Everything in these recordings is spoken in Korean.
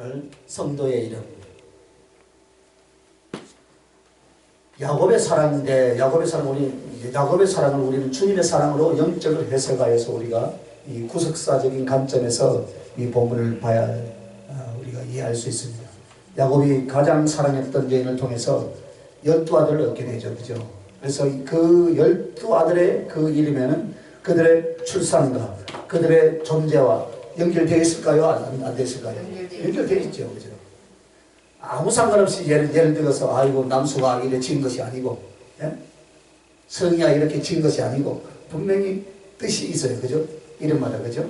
오늘 성도의 이름 야곱의 사랑인데 야곱의 사랑을 우리는 주님의 사랑으로 영적을 해석하여서 우리가 이 구속사적인 관점에서 이 본문을 봐야 우리가 이해할 수 있습니다. 야곱이 가장 사랑했던 여인을 통해서 12아들을 얻게 되죠. 그죠? 그래서 그 12아들의 그 이름에는 그들의 출산과 그들의 존재와 연결되어 있을까요? 안 되어 있을까요? 연결되어 있죠. 그죠? 아무 상관없이 예를 들어서 아이고 남수가 이래 지은 것이 아니고 성이야 이렇게 지은 것이 아니고 분명히 뜻이 있어요. 그죠? 이름마다. 그죠?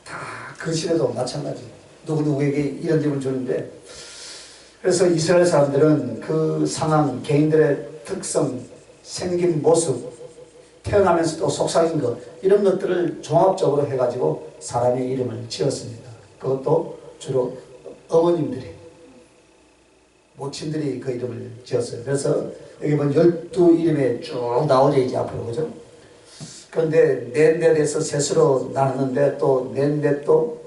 다 그 시대도 마찬가지. 누구에게 이런 이름을 주는데 그래서 이스라엘 사람들은 그 상황, 개인들의 특성, 생긴 모습, 태어나면서도 속삭인 것 이런 것들을 종합적으로 해가지고 사람의 이름을 지었습니다. 그것도 주로 어머님들이 모친들이 그 이름을 지었어요. 그래서 여기 보면 12이름에 쭉 나오죠. 이제 앞으로. 그죠? 그런데 넷넷에서 셋으로 나누는데 또 넷넷도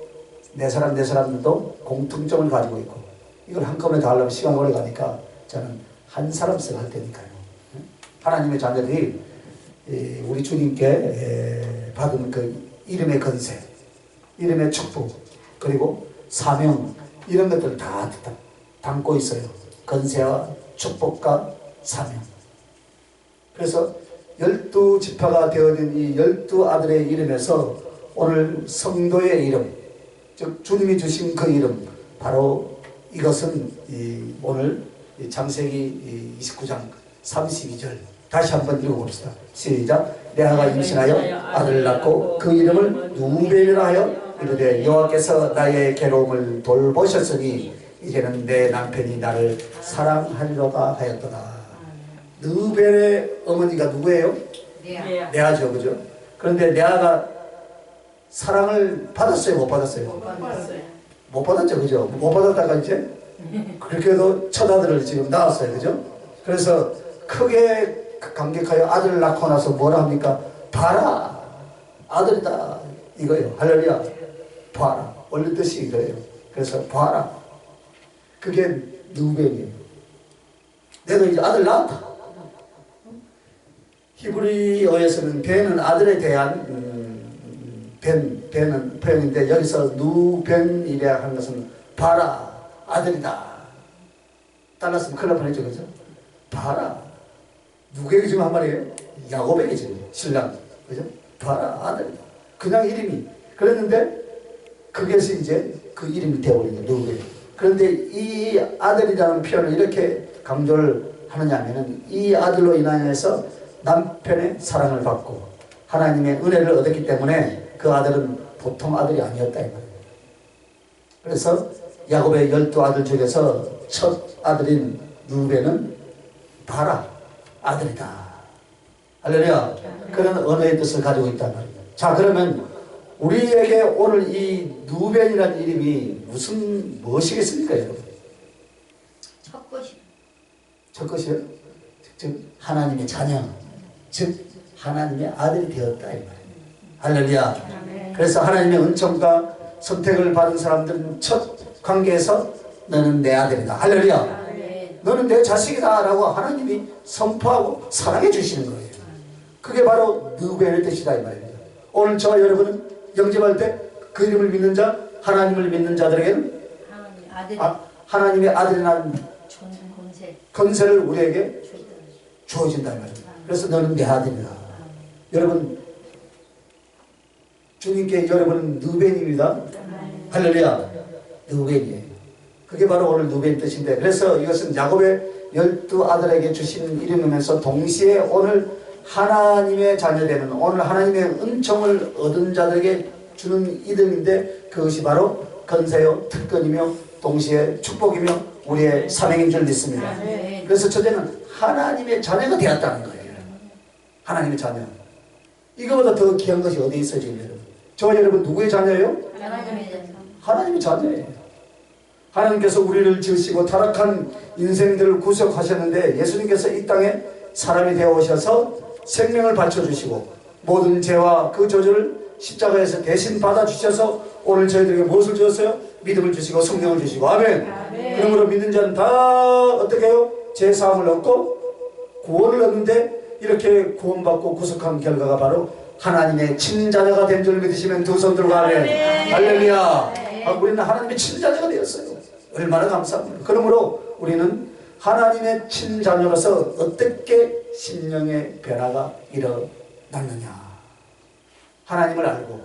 네 사람들도 공통점을 가지고 있고 이걸 한꺼번에 다 하려면 시간 오래 가니까 저는 한 사람씩 할 테니까요. 하나님의 자녀들이 우리 주님께 받은 그 이름의 건세, 이름의 축복, 그리고 사명 이런 것들을 다 담고 있어요. 건세와 축복과 사명. 그래서 12지파가 되어진 이 12아들의 이름에서 오늘 성도의 이름, 즉 주님이 주신 그 이름, 바로 이것은 오늘 창세기 29장 32절 다시 한번 읽어봅시다. 시작. 레아가 임신하여 아들을 낳고 그 이름을 누벤이라 하여 이르되 여호와께서 나의 괴로움을 돌보셨으니 이제는 내 남편이 나를 사랑하리로다 하였더라. 누벤의 어머니가 누구예요? 레아죠. 그죠? 그런데 레아가 사랑을 받았어요? 못 받았어요? 못 받았죠. 그죠? 못 받았다가 이제 그렇게도 첫 아들을 지금 낳았어요. 그죠? 그래서 크게 감격하여 아들을 낳고 나서 뭐라 합니까? 봐라! 아들이다! 이거예요. 할렐루야! 봐라! 원래 뜻이 이거예요. 그래서 봐라! 그게 누벤이에요. 내가 이제 아들 낳았다. 히브리어에서는 벤은 아들에 대한 벤은 표현인데 여기서 누벤이라 하는 것은 봐라! 아들이다! 달랐으면 큰일 날 뻔했죠. 그죠? 봐라! 누구에게 지금 한 말이에요? 야곱에게 지금 신랑. 그죠? 봐라! 아들이다. 그냥 이름이. 그랬는데 그것이 이제 그 이름이 되어버린 거예요. 누구에게. 그런데 이 아들이라는 표현을 이렇게 강조를 하느냐 하면은 이 아들로 인하여서 남편의 사랑을 받고 하나님의 은혜를 얻었기 때문에 그 아들은 보통 아들이 아니었다 이 말이에요. 그래서 야곱의 12아들 중에서 첫 아들인 누벤은 봐라 아들이다. 할렐루야. 그런 언어의 뜻을 가지고 있단 말이에요. 자, 그러면 우리에게 오늘 이 누벤이라는 이름이 무엇이겠습니까, 여러분? 첫 것이. 첫 것이요? 즉 하나님의 자녀, 즉 하나님의 아들이 되었다 이 말이에요. 할렐루야. 그래서 하나님의 은총과 선택을 받은 사람들은 첫 관계에서 너는 내 아들이다. 할렐루야. 너는 내 자식이다 라고 하나님이 선포하고 사랑해 주시는 거예요. 그게 바로 누벤의 뜻이다 이 말입니다. 오늘 저와 여러분은 영접할 때 그 이름을 믿는 자, 하나님을 믿는 자들에게는 하나님의 아들이라는 건세를 우리에게 주어진다 이 말입니다. 그래서 너는 내 아들이다. 여러분 주님께 여러분은 누벤입니다. 할렐루야. 누벤이에요. 그게 바로 오늘 누벤 뜻인데 그래서 이것은 야곱의 12아들에게 주신 이름이면서 동시에 오늘 하나님의 자녀되는 오늘 하나님의 은총을 얻은 자들에게 주는 이름인데 그것이 바로 건세요 특권이며 동시에 축복이며 우리의 사명인 줄 믿습니다. 그래서 첫째는 하나님의 자녀가 되었다는 거예요. 하나님의 자녀. 이거보다 더 귀한 것이 어디 있어요 지금 여러분? 저와 여러분 누구의 자녀예요? 하나님의 자녀예요. 하나님께서 우리를 지으시고 타락한 인생들을 구속하셨는데 예수님께서 이 땅에 사람이 되어 오셔서 생명을 바쳐주시고 모든 죄와 그 저주를 십자가에서 대신 받아주셔서 오늘 저희들에게 무엇을 주었어요? 믿음을 주시고 성령을 주시고 아멘. 그러므로 믿는 자는 다 어떻게 해요? 제사함을 얻고 구원을 얻는데 이렇게 구원받고 구속한 결과가 바로 하나님의 친자녀가 된 줄 믿으시면 두 손 들고 아멘. 할렐루야. 우리는 하나님의 친자녀가 되었어요. 얼마나 감사합니다. 그러므로 우리는 하나님의 친자녀로서 어떻게 심령의 변화가 일어났느냐. 하나님을 알고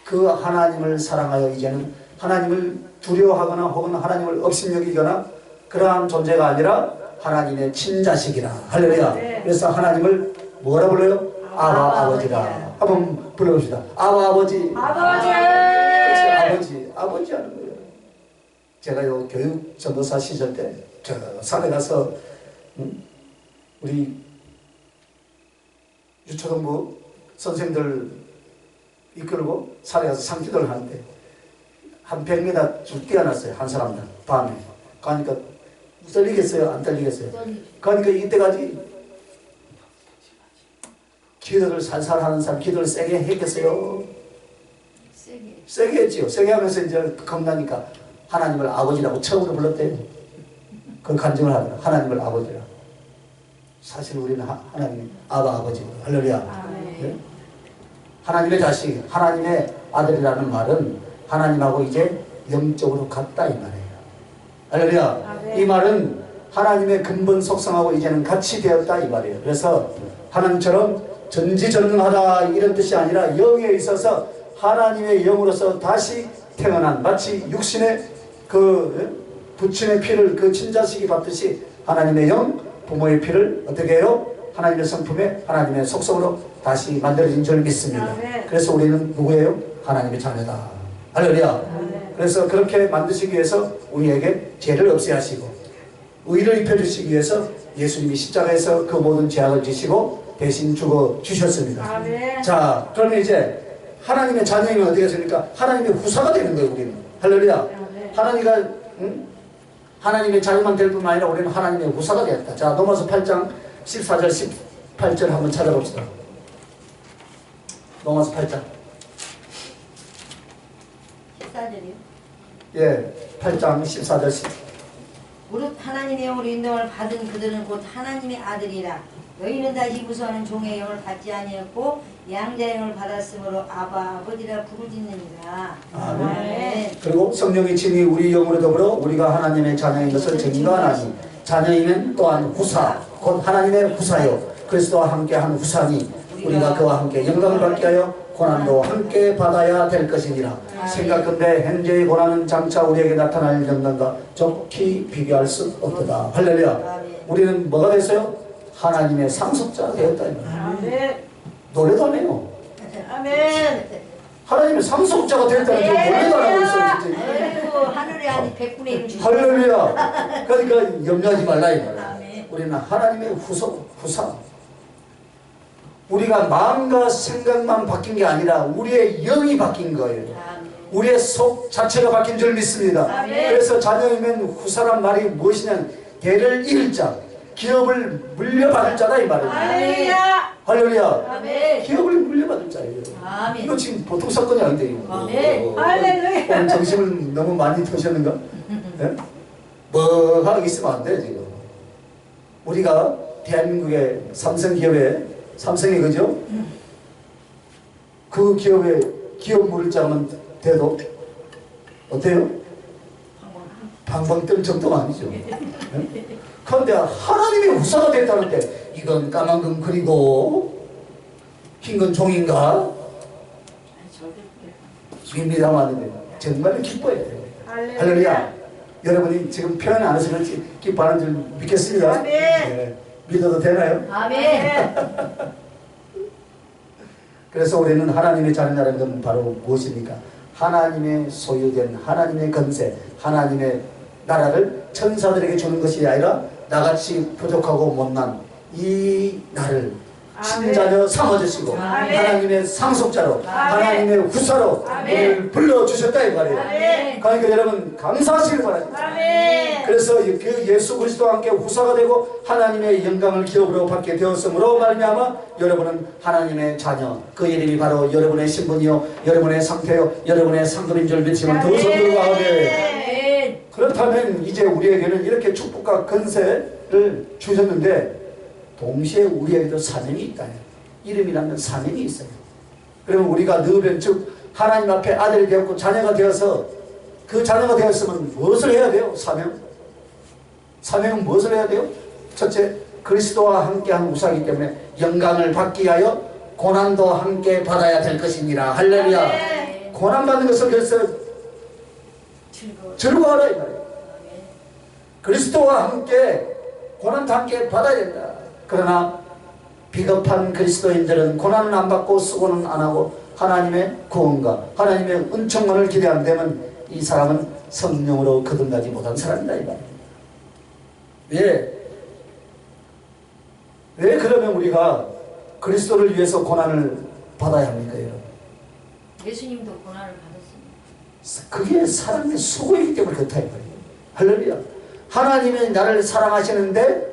그 하나님을 사랑하여 이제는 하나님을 두려워하거나 혹은 하나님을 업신여기거나 그러한 존재가 아니라 하나님의 친자식이라. 할렐루야. 그래서 하나님을 뭐라 불러요? 아바 아버지라. 한번 불러봅시다. 아바 아버지. 아버지. 아버지 하는 거예요. 제가 요 교육 전도사 시절 때 저 산에 가서 우리 유초등부 선생들 이끌고 산에 가서 상기도를 하는데 한 100m 쭉 뛰어났어요. 한 사람당 밤에. 가니까 떨리겠어요? 안 떨리겠어요? 그러니까 이때까지 기도를 살살 하는 사람 기도를 세게 했겠어요? 세게 했지요. 세게 하면서 이제 겁나니까 하나님을 아버지라고 처음으로 불렀대요. 그 간증을 하더라. 하나님을 아버지라. 사실 우리는 하나님 아버지. 할렐루야. 네? 하나님의 자식, 하나님의 아들이라는 말은 하나님하고 이제 영적으로 같다 이 말이에요. 할렐루야. 이 말은 하나님의 근본 속성하고 이제는 같이 되었다 이 말이에요. 그래서 하나님처럼 전지전능하다 이런 뜻이 아니라 영에 있어서 하나님의 영으로서 다시 태어난 마치 육신의 그 부친의 피를 그 친자식이 받듯이 하나님의 영, 부모의 피를 어떻게 해요? 하나님의 성품에 하나님의 속성으로 다시 만들어진 줄 믿습니다. 그래서 우리는 누구예요? 하나님의 자녀다. 할렐루야. 그래서 그렇게 만드시기 위해서 우리에게 죄를 없애하시고 의를 입혀주시기 위해서 예수님이 십자가에서 그 모든 죄악을 지시고 대신 죽어 주셨습니다. 자, 그러면 이제 하나님의 자녀이면 어떻게 됐습니까? 하나님의 후사가 되는 거예요, 우리는. 할렐루야. 하나님의 자녀만 될 뿐만 아니라 우리는 하나님의 후사가 되었다. 자, 로마서 8장 14절 18절 한번 찾아봅시다. 로마서 8장. 14절이요? 예, 8장 14절 10. 무릇 하나님의 영으로 인도를 받은 그들은 곧 하나님의 아들이라. 너희는 다시 무서워하는 종의 영을 받지 아니했고 양자의 영을 받았으므로 아바 아버지라 부르짖느니라. 아멘. 그리고 성령의 친히 우리 영으로 더불어 우리가 하나님의 자녀인 것을 증거하나니 자녀이면 또한 후사 곧 하나님의 후사요 그리스도와 함께한 후사니 우리가 그와 함께 영광을 받게 하여 고난도 함께 받아야 될 것이니라. 생각건대 현재의 고난은 장차 우리에게 나타날 영광과 좋게 비교할 수 없도다. 할렐루야. 우리는 뭐가 됐어요? 하나님의 상속자가 되었다. 노래도 안 해요. 아멘. 하나님의 상속자가 되었다는 게 노래도 안 하고 있어요. 진짜. 아이고 하늘에 아니 100분의 1 주시고. 할렐루야. 그러니까 염려하지 말라 이 말이야. 우리는 하나님의 후사. 우리가 마음과 생각만 바뀐 게 아니라 우리의 영이 바뀐 거예요. 우리의 속 자체가 바뀐 줄 믿습니다. 그래서 자녀이면 후사란 말이 무엇이냐? 대를 이을 자, 기업을 물려받을 자다 이 말이에요. 할렐루야. 기업을 물려받을 자예요. 이거 지금 보통 사건이 아닌데 이거. 오늘 정신을 너무 많이 터셨는가? 네? 뭐 하고 있으면 안 돼 지금. 우리가 대한민국의 삼성이 그죠? 그 기업에 기업 물을 자면 돼도 어때요? 방방 뜰 정도가 아니죠. 네? 그런데 하나님의 후사가 됐다는데 이건 까만 금 그리고 흰 건 종인가? 믿습니다만 정말 기뻐해야 돼요. 할렐루야. 여러분이 지금 표현 안 해서 그렇지 기뻐하는 줄 믿겠습니다. 네. 믿어도 되나요? 아멘. 그래서 우리는 하나님의 자녀라는 건 바로 무엇입니까? 하나님의 소유된 하나님의 건세, 하나님의 나라를 천사들에게 주는 것이 아니라 나같이 부족하고 못난 이 나를 친자녀 삼아주시고 하나님의 상속자로 하나님의 후사로 우리를 불러주셨다 이 말이에요. 그러니까 여러분 감사하시길 바랍니다. 그래서 그 예수 그리스도와 함께 후사가 되고 하나님의 영광을 기업으로 받게 되었으므로 말미암아 여러분은 하나님의 자녀, 그 이름이 바로 여러분의 신분이요 여러분의 상태요 여러분의 상급인 줄 믿으시면 더 성도가 하되, 그렇다면 이제 우리에게는 이렇게 축복과 건세를 주셨는데 동시에 우리에게도 사명이 있다. 이름이라는 사명이 있어요. 그러면 우리가 너변 즉 하나님 앞에 아들이 되었고 자녀가 되어서 그 자녀가 되었으면 무엇을 해야 돼요? 사명은 무엇을 해야 돼요? 첫째, 그리스도와 함께한 우사이기 때문에 영광을 받기 위하여 고난도 함께 받아야 될 것입니다. 할렐루야. 고난받는 것을 그래서 즐거워하라 이 말이에요. 그리스도와 함께 고난도 함께 받아야 된다. 그러나 비겁한 그리스도인들은 고난은 안 받고 수고는 안 하고 하나님의 구원과 하나님의 은총만을 기대한다면 이 사람은 성령으로 거듭나지 못한 사람이다 이 말이에요. 왜 그러면 우리가 그리스도를 위해서 고난을 받아야 합니까 여러분? 예수님도 고난을 받았습니다. 그게 사람의 수고이기 때문에 그렇다 이 말이에요. 할렐루야. 하나님이 나를 사랑하시는데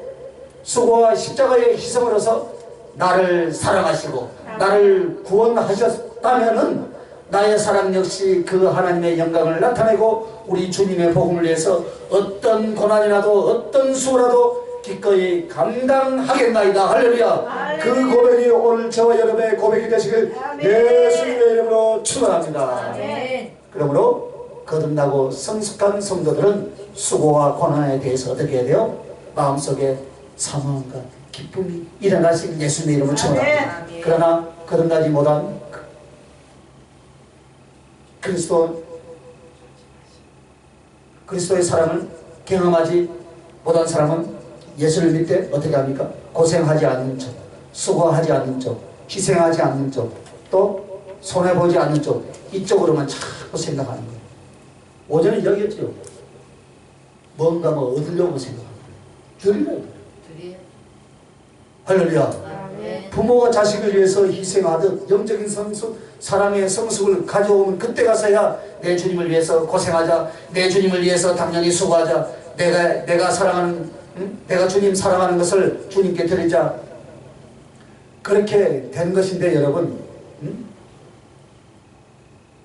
수고와 십자가의 희생으로서 나를 사랑하시고 나를 구원하셨다면은 나의 사랑 역시 그 하나님의 영광을 나타내고 우리 주님의 복음을 위해서 어떤 고난이라도 어떤 수고라도 기꺼이 감당하겠나이다. 할렐루야. 그 고백이 오늘 저와 여러분의 고백이 되시길 예수님의 이름으로 축원합니다. 그러므로 거듭나고 성숙한 성도들은 수고와 고난에 대해서 어떻게 해야 돼요? 마음속에 사모함과 기쁨이 일어나신 예수님의 이름으로 축원합니다. 그러나 거듭나지 못한 그리스도의 사랑을 경험하지 못한 사람은 예수를 믿되 어떻게 합니까? 고생하지 않는 쪽, 수고하지 않는 쪽, 희생하지 않는 쪽, 또 손해보지 않는 쪽, 이쪽으로만 자꾸 생각하는 거예요. 오전에 이야기했죠. 뭔가 얻으려고 생각하는 거예요. 줄이래요. 할렐루야. 부모가 자식을 위해서 희생하듯 영적인 성숙, 사랑의 성숙을 가져오면 그때 가서야 내 주님을 위해서 고생하자, 내 주님을 위해서 당연히 수고하자, 내가 사랑하는, 내가 주님 사랑하는 것을 주님께 드리자, 그렇게 된 것인데 여러분,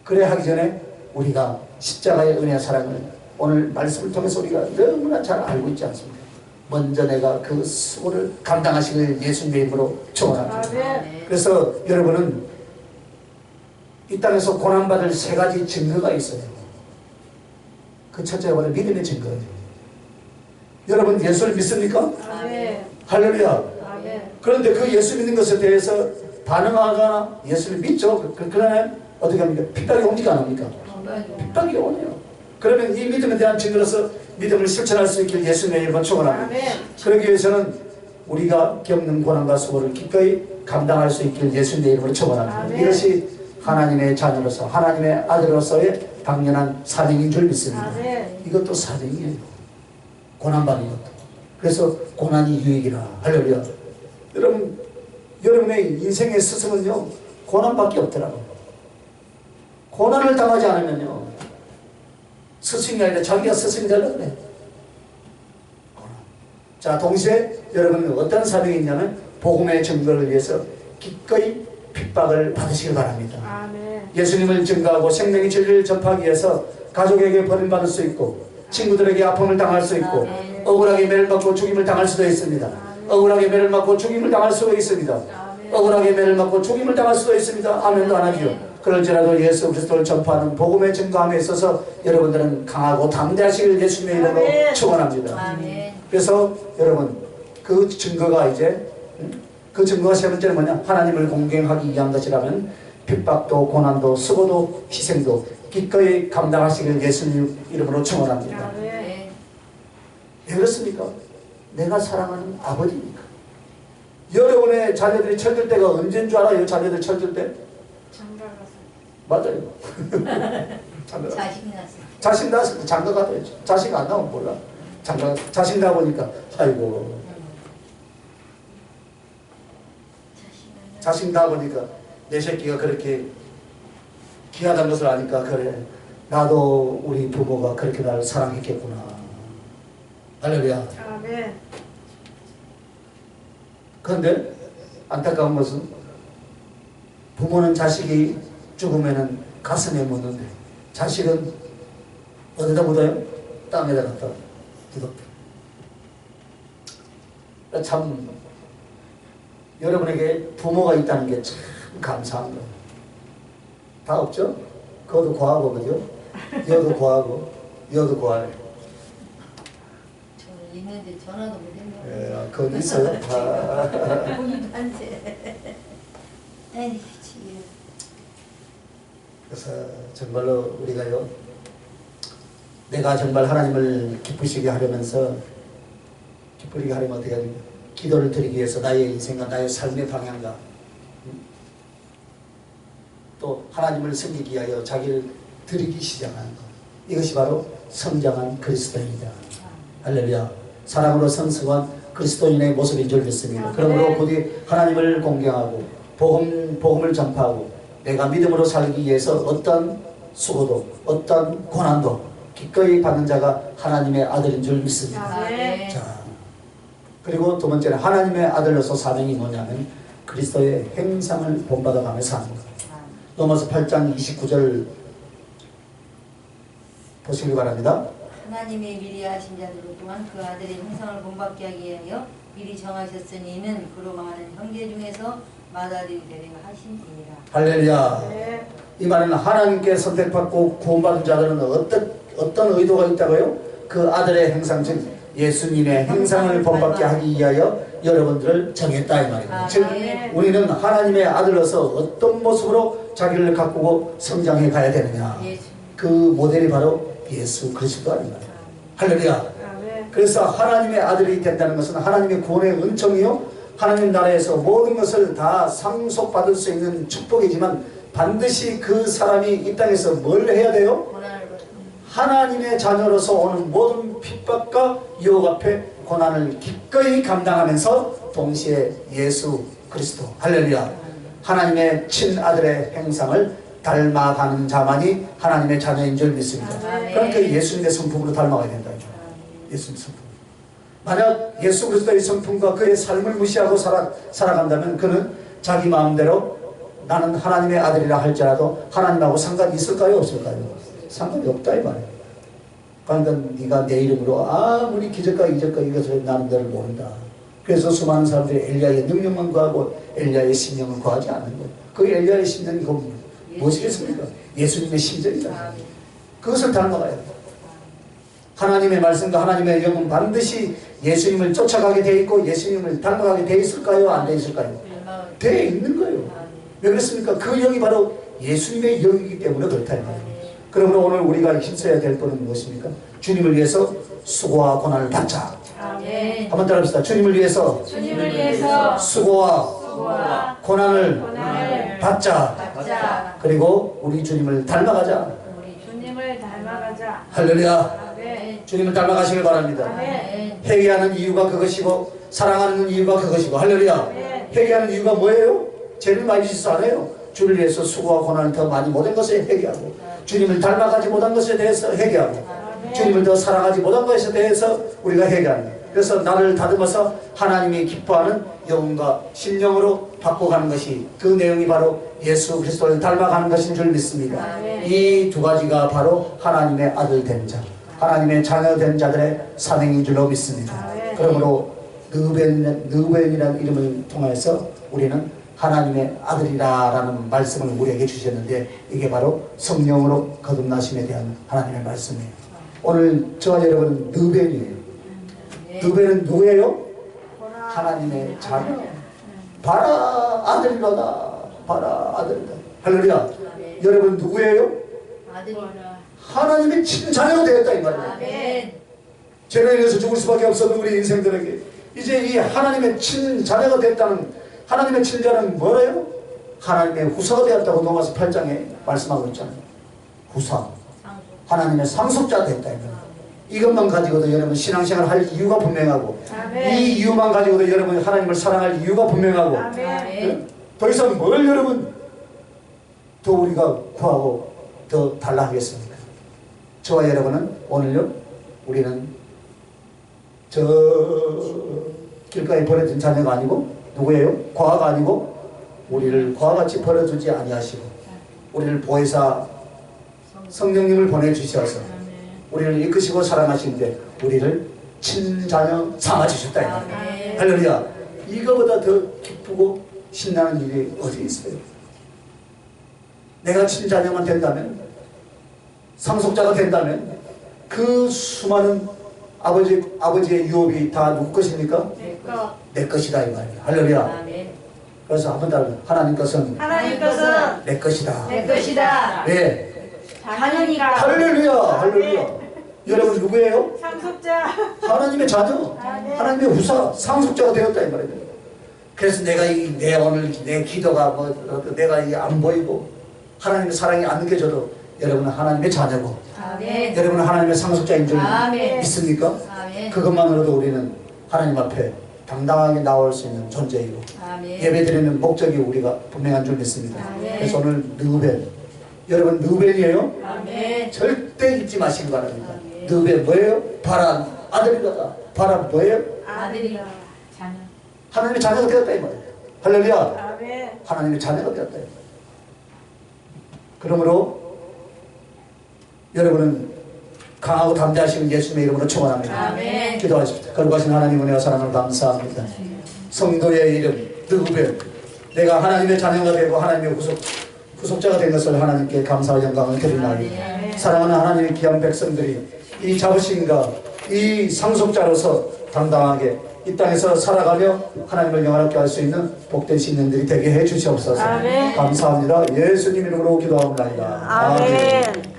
그래 하기 전에 우리가 십자가의 은혜와 사랑을 오늘 말씀을 통해서 우리가 너무나 잘 알고 있지 않습니까? 먼저 내가 그 수고를 감당하시길 예수님의 이름으로 축원합니다. 그래서 여러분은 이 땅에서 고난받을 세 가지 증거가 있어요. 그 첫째가 바로 믿음의 증거예요. 여러분 예수를 믿습니까? 할렐루야. 그런데 그 예수 믿는 것에 대해서 반응하거나 예수를 믿죠. 그러나 어떻게 합니까? 핍박이 옵니까 안 옵니까? 핍박이 오네요. 그러면 이 믿음에 대한 증거로서 믿음을 실천할 수 있길 예수님의 이름으로 축원합니다. 그러기 위해서는 우리가 겪는 고난과 수고를 기꺼이 감당할 수 있길 예수님의 이름으로 축원합니다. 이것이 하나님의 자녀로서 하나님의 아들로서의 당연한 사명인 줄 믿습니다. 이것도 사명이에요. 고난받는 것도. 그래서 고난이 유익이라. 할렐루야. 여러분의 인생의 스승은요 고난밖에 없더라고요. 고난을 당하지 않으면요 스승이 아니라 자기가 스승이 되려고 그래. 자, 동시에 여러분은 어떤 사명이 있냐면 복음의 증거를 위해서 기꺼이 핍박을 받으시길 바랍니다. 예수님을 증거하고 생명의 진리를 전파하기 위해서 가족에게 버림받을 수 있고 친구들에게 아픔을 당할 수 있고 억울하게 매를 맞고 죽임을 당할 수도 있습니다. 억울하게 매를 맞고 죽임을 당할 수도 있습니다. 억울하게 매를 맞고 죽임을 당할 수도 있습니다. 아멘도 안 하지요. 그럴지라도 예수 그리스도를 전파하는 복음의 증거함에 있어서 여러분들은 강하고 담대하시길 예수님의 이름으로 축원합니다. 그래서 여러분 그 증거가 이제 그 증거가 세 번째는 뭐냐? 하나님을 공경하기 위한 것이라면 핍박도 고난도 수고도 희생도 기꺼이 감당하시길 예수님 이름으로 축원합니다. 왜 그렇습니까? 내가 사랑하는 아버지니까. 여러분의 자녀들이 철들 때가 언제인 줄 알아요? 자녀들 철들 때? 맞아요. 자식 낳았을 때 장가 가야죠. 자식 안 나오면 몰라. 자식 낳아보니까 아이고 자식 낳아보니까 내 새끼가 그렇게 귀하다는 것을 아니까 그래 나도 우리 부모가 그렇게 나를 사랑했겠구나. 할렐루야. 아멘. 그런데 안타까운 것은 부모는 자식이 죽으면 가슴에 묻는데 자식은 어디다 묻어요? 땅에다 갖다 묻었다. 참 여러분에게 부모가 있다는 게 참 감사한 거예요. 다 없죠? 그것도 고하고 그죠? 여도 고하고 여도 고하네. 저는 있는데 전화도 못 했네요. 예, 그건 있어요. 다. 본인한테. 에이, 지금. 그래서 정말로 우리가요, 내가 정말 하나님을 기쁘시게 하려면서 기쁘게 하려면 어떻게 해야 됩니까? 기도를 드리기 위해서 나의 인생과 나의 삶의 방향과 또 하나님을 섬기기 위하여 자기를 드리기 시작하는 것, 이것이 바로 성장한 그리스도인이다. 할렐루야. 사랑으로 성숙한 그리스도인의 모습인 줄 믿습니다. 그러므로 부디 하나님을 공경하고 복음을 전파하고 내가 믿음으로 살기 위해서 어떤 수고도 어떤 고난도 기꺼이 받는 자가 하나님의 아들인 줄 믿습니다. 아멘. 자, 그리고 두 번째는 하나님의 아들로서 사명이 뭐냐면 그리스도의 행상을 본받아가며 사는 것. 로마서 8장 29절 보시기 바랍니다. 하나님의 미리 하신 자들로 또한 그 아들의 형상을 본받게 하기 위하여 미리 정하셨으니 이는 그로 망하는 형제 중에서 맏아들이 되리라 하심이니라. 할렐루야. 네. 이 말은 하나님께 선택받고 구원받은 자들은 어떤 의도가 있다고요? 그 아들의 형상, 즉 예수님의 형상을 본받게 하기 위하여 여러분들을 정했다 이 말입니다. 즉 우리는 하나님의 아들로서 어떤 모습으로 자기를 가꾸고 성장해 가야 되느냐, 그 모델이 바로 예수 그리스도 아닙니다. 할렐루야. 아멘. 그래서 하나님의 아들이 된다는 것은 하나님의 구원의 은총이요, 하나님 나라에서 모든 것을 다 상속받을 수 있는 축복이지만 반드시 그 사람이 이 땅에서 뭘 해야 돼요? 하나님의 자녀로서 오는 모든 핍박과 유혹 앞에 고난을 기꺼이 감당하면서 동시에 예수 그리스도, 할렐루야, 하나님의 친아들의 형상을 닮아가는 자만이 하나님의 자녀인 줄 믿습니다. 그러니까 예수님의 성품으로 닮아가야 된다. 예수님 성품. 만약 예수 그리스도의 성품과 그의 삶을 무시하고 살아간다면 그는 자기 마음대로 나는 하나님의 아들이라 할지라도 하나님하고 상관이 있을까요? 없을까요? 상관이 없다 이 말이에요. 그러니까 네가 내 이름으로 아무리 기적과 이적과 이것을 나는 너를 모른다. 그래서 수많은 사람들이 엘리야의 능력만 구하고 엘리야의 심령을 구하지 않는 거예요. 그 엘리야의 심령이 무엇이겠습니까? 예수님의 심정이다. 그것을 닮아가야 돼요. 하나님의 말씀과 하나님의 영은 반드시 예수님을 쫓아가게 돼 있고 예수님을 닮아가게 돼 있을까요? 안 돼 있을까요? 돼 있는 거예요. 왜 그렇습니까? 그 영이 바로 예수님의 영이기 때문에 그렇다. 그러므로 오늘 우리가 힘써야 될 것은 무엇입니까? 주님을 위해서 수고와 고난을 받자. 아멘. 한번 따라합시다. 주님을 위해서 주님을 위해서 수고와 고난을 받자. 그리고 우리 주님을 닮아가자. 우리 주님을 닮아가자. 할렐루야. 아멘. 주님을 닮아가시길 바랍니다. 아멘. 회개하는 이유가 그것이고 사랑하는 이유가 그것이고, 할렐루야. 아멘. 회개하는 이유가 뭐예요? 죄를 많이 짓어 안 해요. 주를 위해서 수고와 고난을 더 많이 못한 것에 회개하고, 주님을 닮아가지 못한 것에 대해서 회개하고, 주님을 더 사랑하지 못한 것에 대해서 우리가 회개하는 거예요. 그래서 나를 다듬어서 하나님이 기뻐하는 영혼과 심령으로 바꿔가는 것이, 그 내용이 바로 예수 그리스도를 닮아가는 것인 줄 믿습니다. 이 두 가지가 바로 하나님의 아들 된 자, 하나님의 자녀 된 자들의 사명인 줄로 믿습니다. 그러므로 느벤이라는 이름을 통해서 우리는 하나님의 아들이라는 말씀을 우리에게 주셨는데, 이게 바로 성령으로 거듭나심에 대한 하나님의 말씀이에요. 오늘 저와 여러분은 느벤이에요. 느벤은 누구예요? 하나님의 자녀. 봐라 아들이로다. 봐라 아들이다. 할렐루야. 여러분 누구예요? 하나님의 친자녀가 되었다 이 말이에요. 죄로 인해서 죽을 수밖에 없었던 우리 인생들에게 이제 이 하나님의 친자녀가 됐다는, 하나님의 친자는 뭐래요? 하나님의 후사가 되었다고 로마서 8장에 말씀하고 있잖아요. 후사. 하나님의 상속자 됐다. 이것만 가지고도 여러분 신앙생활 할 이유가 분명하고, 이 이유만 가지고도 여러분 하나님을 사랑할 이유가 분명하고, 네? 더 이상 뭘 여러분 더 우리가 구하고 더 달라 하겠습니까? 저와 여러분은 오늘요, 우리는 저 길가에 버려진 자녀가 아니고 누구예요? 과가 아니고 우리를 과같이 버려두지 아니하시고 우리를 보혜사 성령님을 보내주셔서 우리를 이끄시고 사랑하시는데 우리를 친자녀 삼아주셨다 이 말이에요. 할렐루야. 이거보다 더 기쁘고 신나는 일이 어디 있어요? 내가 친자녀만 된다면, 상속자가 된다면 그 수많은 아버지의 유업이 다 누구 것입니까? 내 것이다 이 말이에요. 할렐루야. 그래서 한번 더 하나님 것은 하나님 것은 내 것이다. 내 것이다. 왜? 자녀니까. 할렐루야. 할렐루야. 여러분 누구예요? 상속자. 하나님의 자녀, 하나님의 후사, 상속자가 되었다 이 말이에요. 그래서 내가 내 오늘 내 기도가 내가 이게 안 보이고 하나님의 사랑이 안 느껴져도 여러분은 하나님의 자녀고 아멘. 여러분은 하나님의 상속자인 줄 아멘. 믿습니까? 아멘. 그것만으로도 우리는 하나님 앞에 당당하게 나올 수 있는 존재이고 아멘. 예배드리는 목적이 우리가 분명한 줄 믿습니다. 아멘. 그래서 오늘 느벤, 여러분 느벤이에요? 아멘. 절대 잊지 마시기 바랍니다. 아멘. 느벤 뭐예요? 바란 아들이다. 바란 뭐예요? 아들이라. 자녀. 하나님의 자녀가 되었다 이 말이에요. 할렐루야. 아멘. 하나님의 자녀가 되었다 이 말이에요. 그러므로 여러분은 강하고 담대하신 예수님의 이름으로 축원합니다. 아멘. 기도하십시오. 거룩하신 하나님 은혜와 사랑을 감사합니다. 성도의 이름 느벤, 내가 하나님의 자녀가 되고 하나님의 후속자가 된 것을 하나님께 감사와 영광을 드리나이다. 사랑하는 하나님의 귀한 백성들이 이 자부심과 이 상속자로서 당당하게 이 땅에서 살아가며 하나님을 영화롭게 할 수 있는 복된 신년들이 되게 해 주시옵소서. 아멘. 감사합니다. 예수님 이름으로 기도합니다. 아멘.